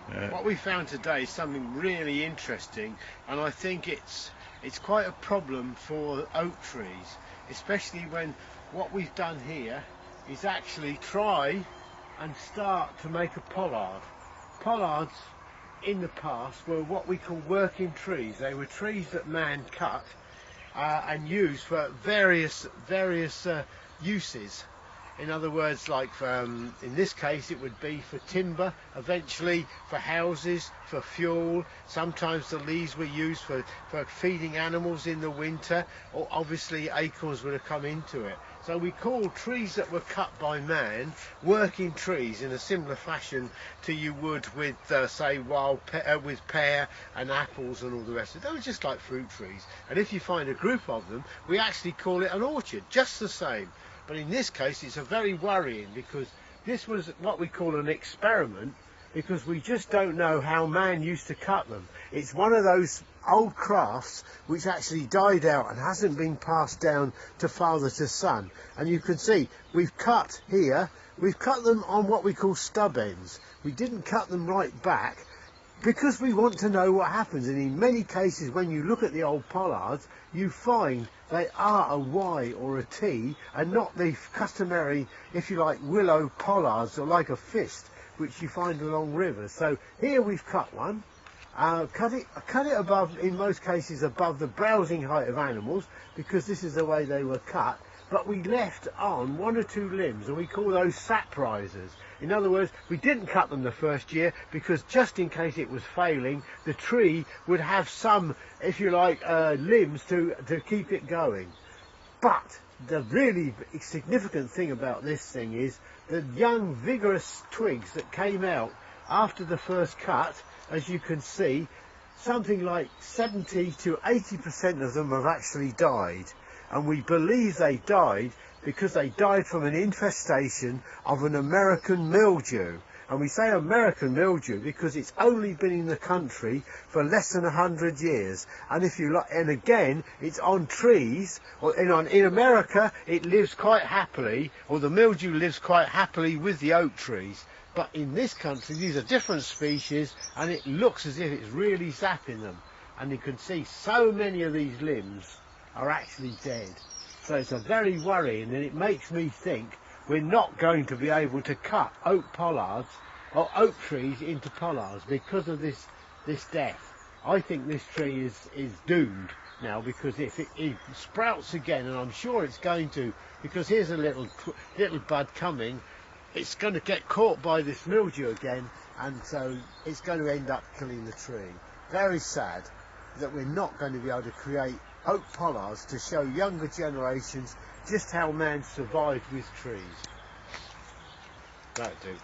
What we found today is something really interesting, and I think it's quite a problem for oak trees, especially when what we've done here is actually try and start to make a pollard. Pollards in the past were what we call working trees. They were trees that man cut and used for various uses. In other words, like in this case it would be for timber, eventually for houses, for fuel. Sometimes the leaves were used for feeding animals in the winter, or obviously acorns would have come into it. So we call trees that were cut by man working trees in a similar fashion to you would with say with pear and apples and all the rest of it. They were just like fruit trees, and if you find a group of them, we actually call it an orchard, just the same. But in this case it's a very worrying, because this was what we call an experiment, because we just don't know how man used to cut them. It's one of those old crafts which actually died out and hasn't been passed down to father to son. And you can see we've cut here, we've cut them on what we call stub ends. We didn't cut them right back because we want to know what happens. And in many cases when you look at the old pollards, you find they are a Y or a T and not the customary, if you like, willow pollards or like a fist which you find along rivers. So here we've cut one, cut it above, in most cases above the browsing height of animals, because this is the way they were cut. But we left on one or two limbs, and we call those sap risers. In other words, we didn't cut them the first year because just in case it was failing, the tree would have some, if you like, limbs to keep it going. But the really significant thing about this thing is the young vigorous twigs that came out after the first cut, as you can see, something like 70 to 80% of them have actually died. And we believe they died because they died from an infestation of an American mildew. And we say American mildew because it's only been in the country for less than 100 years. And if you like, and again, it's on trees. Or in America, it lives quite happily, or the mildew lives quite happily with the oak trees. But in this country, these are different species, and it looks as if it's really zapping them. And you can see so many of these limbs are actually dead. So it's a very worrying, and it makes me think we're not going to be able to cut oak pollards or oak trees into pollards because of this death. I think this tree is doomed now, because if it sprouts again, and I'm sure it's going to, because here's a little bud coming, it's going to get caught by this mildew again, and so it's going to end up killing the tree. Very sad that we're not going to be able to create oak pollards to show younger generations just how man survived with trees. That'll do.